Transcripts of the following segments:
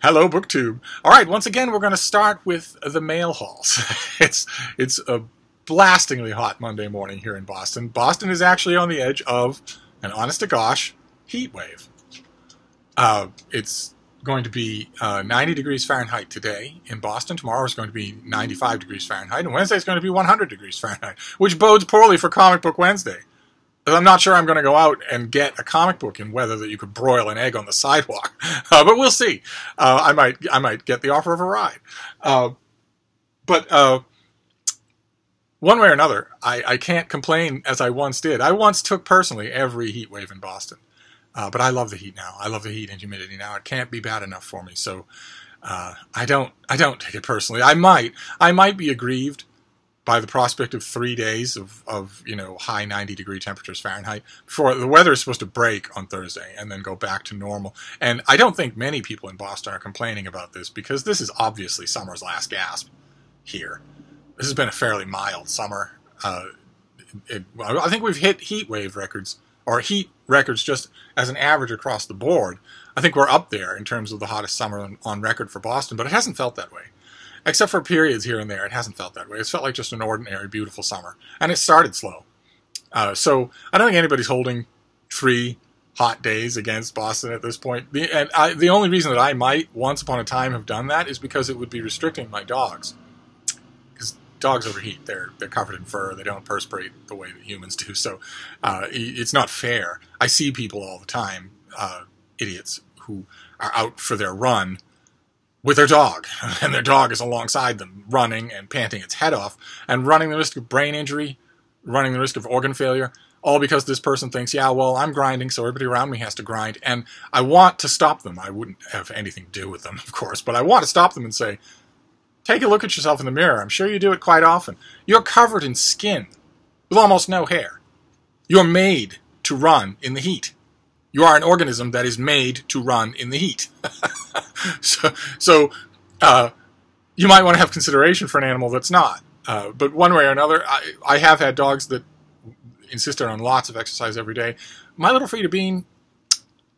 Hello, BookTube. All right, once again, we're going to start with the mail hauls. it's a blastingly hot Monday morning here in Boston. Boston is actually on the edge of an honest-to-gosh heat wave. It's going to be 90 degrees Fahrenheit today in Boston. Tomorrow is going to be 95 degrees Fahrenheit. And Wednesday is going to be 100 degrees Fahrenheit, which bodes poorly for Comic Book Wednesday. I'm not sure I'm going to go out and get a comic book in weather that you could broil an egg on the sidewalk, but we'll see. I might get the offer of a ride. But one way or another, I can't complain as I once did. I once took personally every heat wave in Boston, but I love the heat now. I love the heat and humidity now. It can't be bad enough for me. So I don't take it personally. I might be aggrieved by the prospect of 3 days of high 90-degree temperatures Fahrenheit before the weather is supposed to break on Thursday and then go back to normal. And I don't think many people in Boston are complaining about this because this is obviously summer's last gasp here. This has been a fairly mild summer. I think we've hit heat wave records, or heat records just as an average across the board. I think we're up there in terms of the hottest summer on record for Boston, but it hasn't felt that way. Except for periods here and there, it hasn't felt that way. It's felt like just an ordinary, beautiful summer. And it started slow. So I don't think anybody's holding 3 hot days against Boston at this point. The only reason that I might, once upon a time, have done that is because it would be restricting my dogs. Because dogs overheat. They're covered in fur. They don't perspirate the way that humans do. So it's not fair. I see people all the time, idiots, who are out for their run with their dog, and their dog is alongside them, running and panting its head off, and running the risk of brain injury, running the risk of organ failure, all because this person thinks, yeah, well, I'm grinding, so everybody around me has to grind, and I want to stop them. I wouldn't have anything to do with them, of course, but I want to stop them and say, take a look at yourself in the mirror. I'm sure you do it quite often. You're covered in skin with almost no hair. You're made to run in the heat. You are an organism that is made to run in the heat. So you might want to have consideration for an animal that's not. But one way or another, I have had dogs that insisted on lots of exercise every day. My little Frida Bean,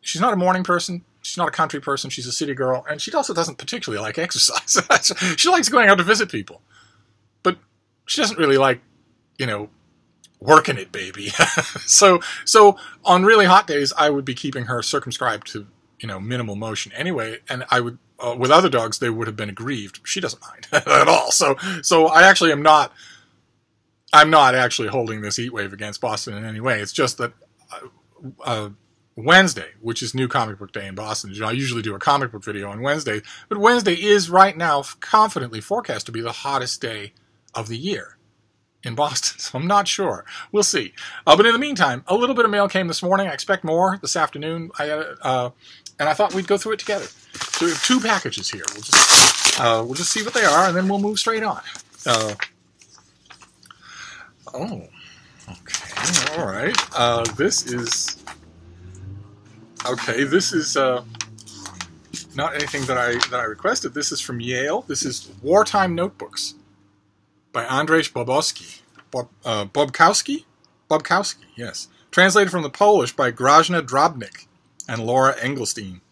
she's not a morning person. She's not a country person. She's a city girl. And she also doesn't particularly like exercise. She likes going out to visit people. But she doesn't really like, working it, baby. So on really hot days, I would be keeping her circumscribed to, minimal motion anyway. And I would, with other dogs, they would have been aggrieved. She doesn't mind at all. So I actually I'm not actually holding this heat wave against Boston in any way. It's just that Wednesday, which is New Comic Book Day in Boston, I usually do a comic book video on Wednesday, but Wednesday is right now confidently forecast to be the hottest day of the year in Boston, so I'm not sure. We'll see. But in the meantime, a little bit of mail came this morning. I expect more this afternoon. And I thought we'd go through it together. So we have 2 packages here. We'll just see what they are, and then we'll move straight on. Okay. All right. This is not anything that I requested. This is from Yale. This is Wartime Notebooks by Andrzej Bobkowski, yes. Translated from the Polish by Grażyna Drobnik and Laura Engelstein.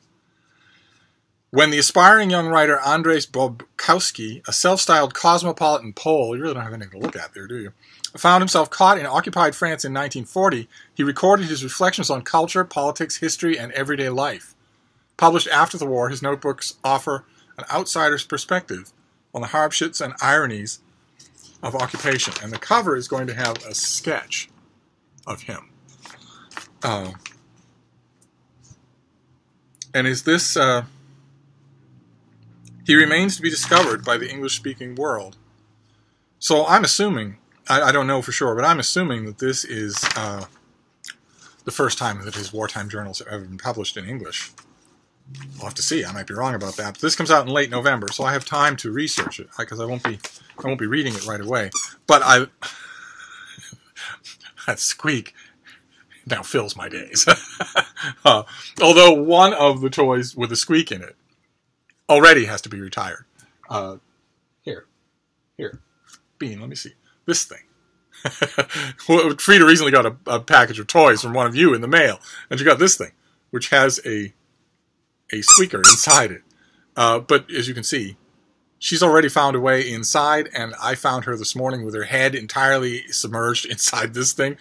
When the aspiring young writer Andrzej Bobkowski, a self-styled cosmopolitan Pole, you really don't have anything to look at there, do you, found himself caught in occupied France in 1940, he recorded his reflections on culture, politics, history, and everyday life. Published after the war, his notebooks offer an outsider's perspective on the hardships and ironies of occupation, and the cover is going to have a sketch of him. And is this... he remains to be discovered by the English-speaking world. So I'm assuming, I don't know for sure, but I'm assuming that this is the first time that his wartime journals have ever been published in English. We'll have to see. I might be wrong about that. But this comes out in late November, so I have time to research it because I won't be reading it right away. But that squeak now fills my days. Although one of the toys with a squeak in it already has to be retired. Here, Bean. Let me see this thing. Well, Frida recently got a package of toys from one of you in the mail, and she got this thing, which has a squeaker inside it. But as you can see, she's already found a way inside, and I found her this morning with her head entirely submerged inside this thing,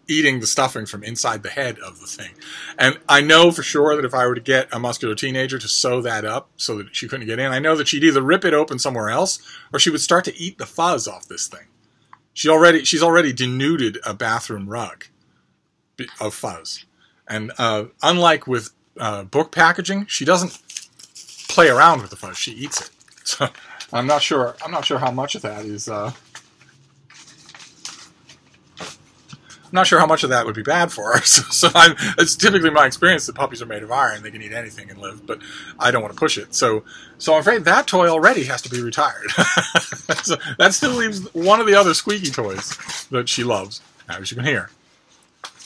eating the stuffing from inside the head of the thing. And I know for sure that if I were to get a muscular teenager to sew that up so that she couldn't get in, I know that she'd either rip it open somewhere else or she would start to eat the fuzz off this thing. She's already denuded a bathroom rug of fuzz. And unlike with book packaging, she doesn't play around with the fuzz. She eats it. So I'm not sure how much of that is I'm not sure how much of that would be bad for her. So it's typically my experience that puppies are made of iron. They can eat anything and live, but I don't want to push it. So I'm afraid that toy already has to be retired. So that still leaves one of the other squeaky toys that she loves. Now, as you can hear,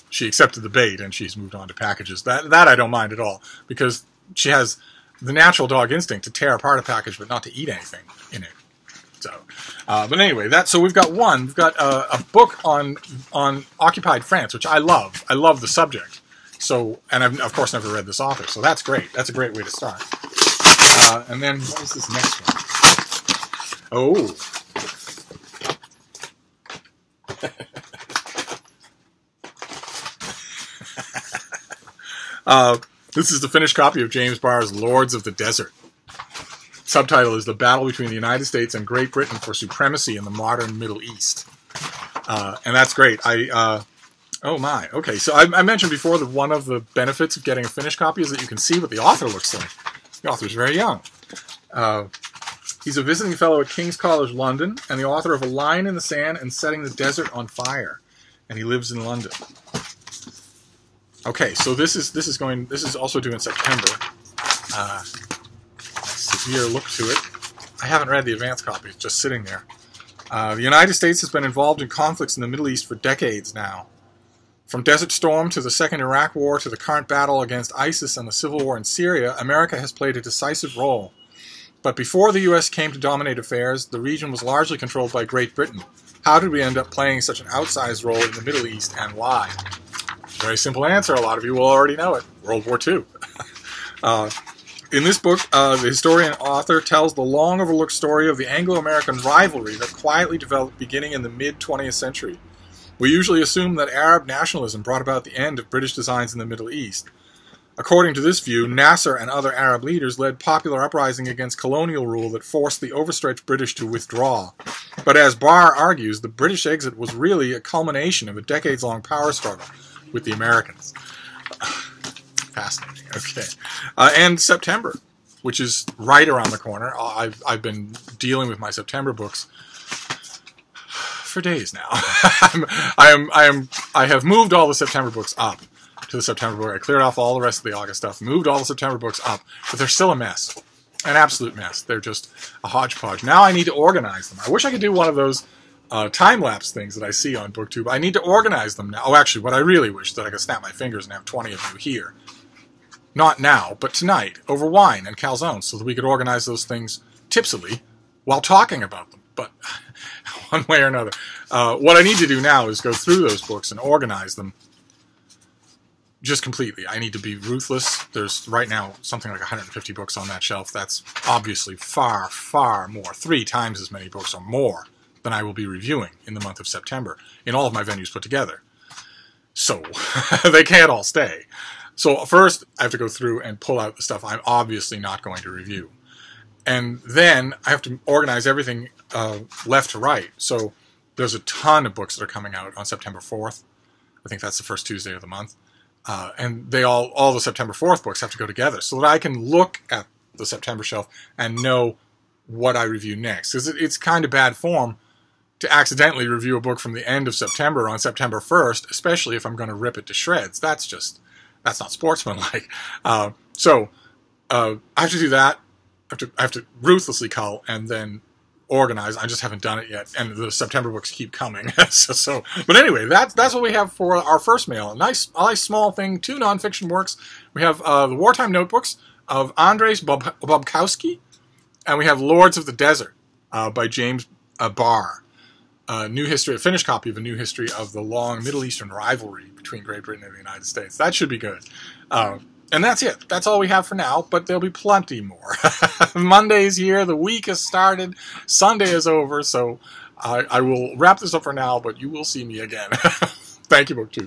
she accepted the bait and she's moved on to packages. That I don't mind at all, because she has the natural dog instinct to tear apart a package but not to eat anything in it. So, but anyway, so we've got a book on occupied France, which I love. I love the subject. So, and I've of course never read this author, so that's great. That's a great way to start. And then what was this next one? Oh. This is the finished copy of James Barr's Lords of the Desert. Subtitle is The Battle Between the United States and Great Britain for Supremacy in the Modern Middle East. And that's great. Oh my. Okay, so I mentioned before that one of the benefits of getting a finished copy is that you can see what the author looks like. The author's very young. He's a visiting fellow at King's College London and the author of A Line in the Sand and Setting the Desert on Fire. And he lives in London. Okay, so this is also due in September. Severe look to it. I haven't read the advance copy, it's just sitting there. The United States has been involved in conflicts in the Middle East for decades now. From Desert Storm to the Second Iraq War to the current battle against ISIS and the civil war in Syria, America has played a decisive role. But before the U.S. came to dominate affairs, the region was largely controlled by Great Britain. How did we end up playing such an outsized role in the Middle East, and why? Very simple answer. A lot of you will already know it. World War II. In this book, the historian author tells the long-overlooked story of the Anglo-American rivalry that quietly developed beginning in the mid-20th century. We usually assume that Arab nationalism brought about the end of British designs in the Middle East. According to this view, Nasser and other Arab leaders led popular uprising against colonial rule that forced the overstretched British to withdraw. But as Barr argues, the British exit was really a culmination of a decades-long power struggle with the Americans. Fascinating. Okay. And September, which is right around the corner. I've been dealing with my September books for days now. I have moved all the September books up to the September book. I cleared off all the rest of the August stuff, moved all the September books up, but they're still a mess. An absolute mess. They're just a hodgepodge. Now I need to organize them. I wish I could do one of those time-lapse things that I see on BookTube. I need to organize them now. Oh, actually, what I really wish is that I could snap my fingers and have 20 of you here. Not now, but tonight, over wine and calzones, so that we could organize those things tipsily while talking about them. But one way or another. What I need to do now is go through those books and organize them just completely. I need to be ruthless. There's right now something like 150 books on that shelf. That's obviously far, far more. 3 times as many books or more than I will be reviewing in the month of September in all of my venues put together. So they can't all stay. So first I have to go through and pull out the stuff I'm obviously not going to review. And then I have to organize everything left to right. So there's a ton of books that are coming out on September 4th. I think that's the first Tuesday of the month. And they all the September 4th books have to go together so that I can look at the September shelf and know what I review next. Because it's kind of bad form to accidentally review a book from the end of September on September 1st, especially if I'm going to rip it to shreds. That's not sportsmanlike. So I have to do that. I have to ruthlessly cull and then organize. I just haven't done it yet, and the September books keep coming. But anyway, that's what we have for our first mail. A nice small thing. 2 nonfiction works. We have the Wartime Notebooks of Andrzej Bobkowski, and we have Lords of the Desert by James Barr. A finished copy of a new history of the long Middle Eastern rivalry between Great Britain and the United States. That should be good. And that's it. That's all we have for now, but there'll be plenty more. Monday's here. The week has started. Sunday is over, so I will wrap this up for now, but you will see me again. Thank you, BookTube.